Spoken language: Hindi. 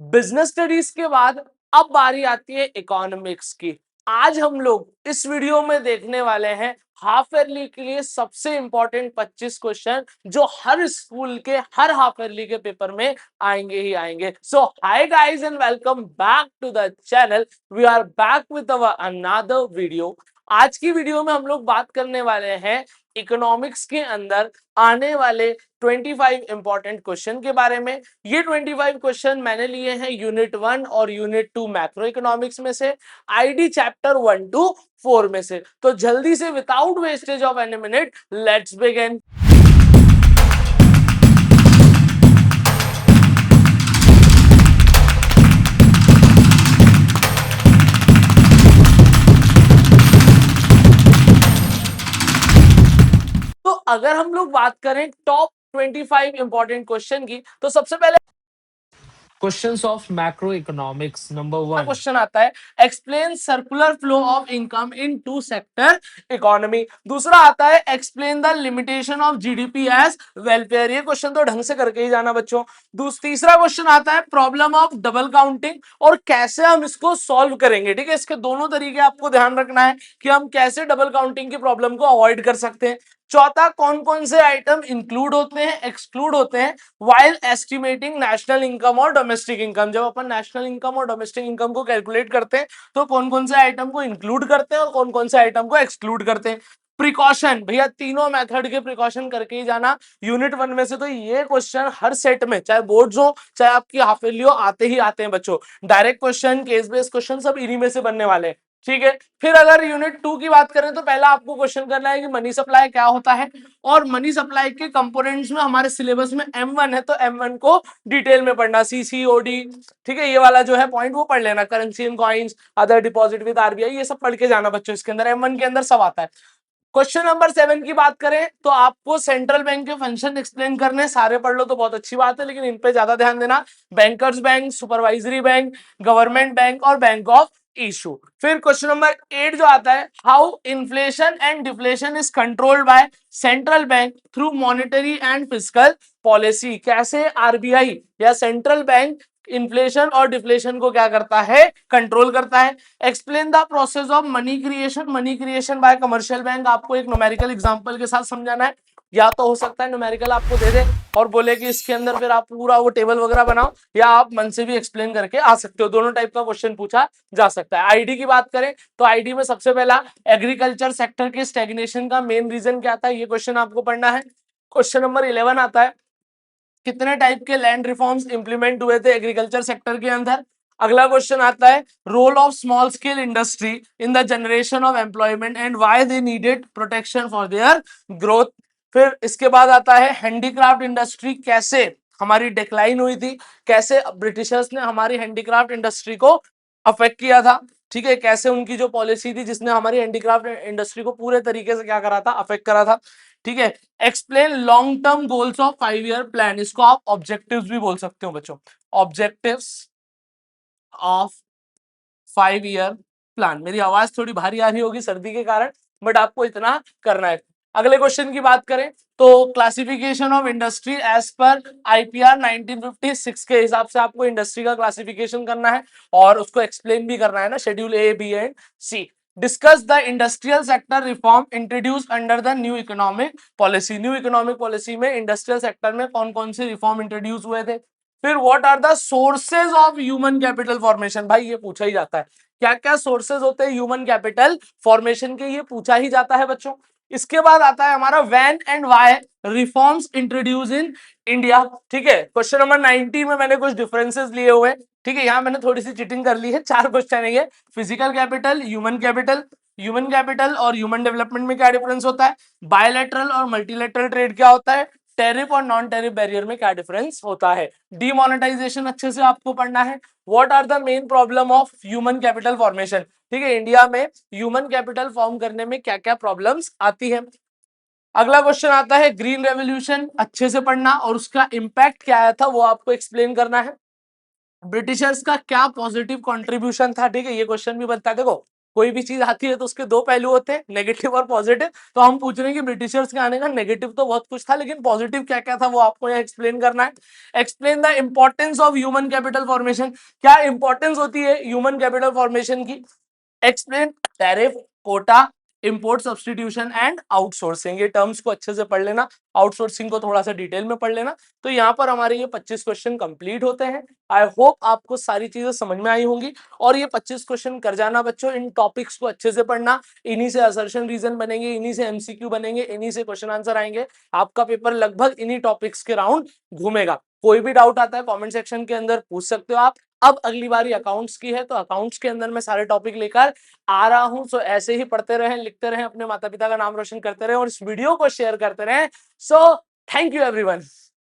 बिजनेस स्टडीज के बाद अब बारी आती है इकोनॉमिक्स की। आज हम लोग इस वीडियो में देखने वाले हैं हाफ ईयरली के लिए सबसे इंपॉर्टेंट 25 क्वेश्चन जो हर स्कूल के हर हाफ ईयरली के पेपर में आएंगे ही आएंगे। So hi guys and welcome back to the channel. We are back with our another video. आज की वीडियो में हम लोग बात करने वाले हैं इकोनॉमिक्स के अंदर आने वाले 25 इंपॉर्टेंट क्वेश्चन के बारे में। ये 25 क्वेश्चन मैंने लिए हैं यूनिट 1 और यूनिट 2 मैक्रो इकोनॉमिक्स में से, आईडी चैप्टर 1 to 4 में से। तो जल्दी से without wastage of any minute let's begin. तो अगर हम लोग बात करें टॉप 25 इंपॉर्टेंट क्वेश्चन की, तो सबसे पहले questions of macro economics number 1 question आता है explain circular flow of income in two sector economy. दूसरा आता है explain the limitation of GDP as welfare. ये क्वेश्चन तो ढंग से करके ही जाना बच्चों। तीसरा क्वेश्चन आता है प्रॉब्लम ऑफ डबल काउंटिंग और कैसे हम इसको सॉल्व करेंगे। ठीक है, इसके दोनों तरीके आपको ध्यान रखना है कि हम कैसे डबल काउंटिंग की प्रॉब्लम को अवॉइड कर सकते हैं। चौथा, कौन कौन से आइटम इंक्लूड होते हैं, एक्सक्लूड होते हैं वाइल एस्टिमेटिंग नेशनल इनकम और डोमेस्टिक इनकम। जब अपन नेशनल इनकम और डोमेस्टिक इनकम को कैलकुलेट करते हैं तो कौन कौन से आइटम को इंक्लूड करते हैं और कौन कौन से आइटम को एक्सक्लूड करते हैं। प्रिकॉशन, भैया तीनों मेथड के प्रिकॉशन करके ही जाना। यूनिट 1 में से तो ये क्वेश्चन हर सेट में, चाहे बोर्ड्स हो चाहे आपकी हाफ ईयरली हो, आते ही आते हैं बच्चों। Direct question, case based question सब इन्हीं में से बनने वाले हैं। ठीक है, फिर अगर यूनिट 2 की बात करें तो पहला आपको क्वेश्चन करना है कि मनी सप्लाई क्या होता है, और मनी सप्लाई के कंपोनेंट्स में हमारे सिलेबस में M1 है तो M1 को डिटेल में पढ़ना, CCOD। ठीक है, ये वाला जो है पॉइंट वो पढ़ लेना, currency and coins, other deposit with RBI, ये सब पढ़ के जाना बच्चों। इसके अंदर M1 के अंदर सब आता है। क्वेश्चन नंबर 7 की बात करें तो आपको सेंट्रल बैंक के फंक्शन एक्सप्लेन करने, सारे पढ़ लो तो बहुत अच्छी बात है, लेकिन इन पे ज्यादा ध्यान देना। Bankers bank, supervisory bank, government bank और बैंक ऑफ इशू। फिर क्वेश्चन नंबर 8 जो आता है how inflation and deflation is controlled by central bank through monetary and fiscal policy. कैसे आरबीआई या सेंट्रल बैंक इन्फ्लेशन और डिफ्लेशन को क्या करता है, कंट्रोल करता है। Explain the process of money creation, money creation bye commercial bank. आपको एक न्यूमेरिकल एग्जांपल के साथ समझाना है, या तो हो सकता है न्यूमेरिकल आपको दे दे और बोले कि इसके अंदर फिर आप पूरा वो टेबल वगैरह बनाओ, या आप मन से भी एक्सप्लेन करके आ सकते हो। दोनों टाइप का क्वेश्चन पूछा जा सकता है। आईडी की बात करें तो आईडी में सबसे पहला एग्रीकल्चर सेक्टर के स्टेग्नेशन का मेन रीजन क्या था, ये क्वेश्चन आपको पढ़ना है। क्वेश्चन नंबर 11 आता है कितने टाइप के लैंड रिफॉर्म्स इंप्लीमेंट हुए थे एग्रीकल्चर सेक्टर के अंदर। अगला क्वेश्चन आता है role of small scale industry in the generation of employment and why they needed protection for their growth. फिर इसके बाद आता है हैंडीक्राफ्ट इंडस्ट्री कैसे हमारी डिक्लाइन हुई थी, कैसे ब्रिटिशर्स ने हमारी हैंडीक्राफ्ट इंडस्ट्री को अफेक्ट किया था। ठीक है, कैसे उनकी जो पॉलिसी थी जिसने हमारी हैंडीक्राफ्ट इंडस्ट्री को पूरे तरीके से क्या करा था, अफेक्ट करा था। ठीक है, explain long term goals of 5 year plan, इसको आप ऑब्जेक्टिव्स भी बोल सकते हो बच्चों, ऑब्जेक्टिव्स ऑफ 5 ईयर प्लान। मेरी आवाज थोड़ी भारी आ रही होगी सर्दी के कारण, बट आपको इतना करना है। अगले क्वेश्चन की बात करें तो classification of industry as per IPR 1956 के हिसाब से आपको इंडस्ट्री का क्लासिफिकेशन करना है और उसको एक्सप्लेन भी करना है ना, schedule A, B and C. Discuss the industrial sector reform introduce under the new economic policy. New economic policy में इंडस्ट्रियल सेक्टर में कौन कौन से रिफॉर्म इंट्रोड्यूस हुए थे। फिर what are the sources of human capital formation, भाई ये पूछा ही जाता है, क्या क्या सोर्सेज होते हैं ह्यूमन कैपिटल फॉर्मेशन के, ये पूछा ही जाता है बच्चों। इसके बाद आता है हमारा when and why reforms introduce in India. ठीक है, क्वेश्चन नंबर 90 में मैंने कुछ डिफरेंसेस लिए हुए हैं। ठीक है, यहाँ मैंने थोड़ी सी चीटिंग कर ली है, 4 क्वेश्चन है ये। Physical capital, human capital, human capital और ह्यूमन डेवलपमेंट में क्या डिफरेंस होता है, बायलैटरल और मल्टीलैटरल ट्रेड क्या होता है, टेरिफ और नॉन टेरिफ बैरियर में क्या डिफरेंस होता है, डीमोनेटाइजेशन अच्छे से आपको पढ़ना है। What are the main problem of human capital formation. ठीक है, इंडिया में ह्यूमन कैपिटल फॉर्म करने में क्या क्या प्रॉब्लम्स आती है। अगला क्वेश्चन आता है ग्रीन रेवोल्यूशन, अच्छे से पढ़ना और उसका इंपैक्ट क्या आया था वो आपको एक्सप्लेन करना है। ब्रिटिशर्स का क्या पॉजिटिव कंट्रीब्यूशन था। ठीक है, ये क्वेश्चन भी बनता है। देखो कोई भी चीज आती है तो उसके दो पहलू होते हैं, नेगेटिव और पॉजिटिव। तो हम पूछ रहे हैं कि ब्रिटिशर्स के आने का नेगेटिव तो बहुत कुछ था, लेकिन पॉजिटिव क्या क्या था वो आपको यहाँ एक्सप्लेन करना है। Explain the importance of human capital formation, क्या इंपॉर्टेंस होती है ह्यूमन कैपिटल फॉर्मेशन की। Explain tariff, quota, import substitution and outsourcing, ये टर्म्स को अच्छे से पढ़ लेना, आउटसोर्सिंग को थोड़ा सा डिटेल में पढ़ लेना। तो यहाँ पर हमारे ये 25 क्वेश्चन कंप्लीट होते हैं। आई होप आपको सारी चीजें समझ में आई होंगी, और ये 25 क्वेश्चन कर जाना बच्चों, इन टॉपिक्स को अच्छे से पढ़ना, इन्हीं से असर्शन रीजन बनेंगे, इन्हीं से एमसीक्यू बनेंगे, इन्हीं से क्वेश्चन आंसर आएंगे। आपका पेपर लगभग इन्हीं टॉपिक्स के राउंड घूमेगा। कोई भी डाउट आता है कमेंट सेक्शन के अंदर पूछ सकते हो आप। अब अगली बारी अकाउंट्स की है, तो अकाउंट्स के अंदर मैं सारे टॉपिक लेकर आ रहा हूं। सो ऐसे ही पढ़ते रहें, लिखते रहें, अपने माता पिता का नाम रोशन करते रहें और इस वीडियो को शेयर करते रहें। So thank you everyone.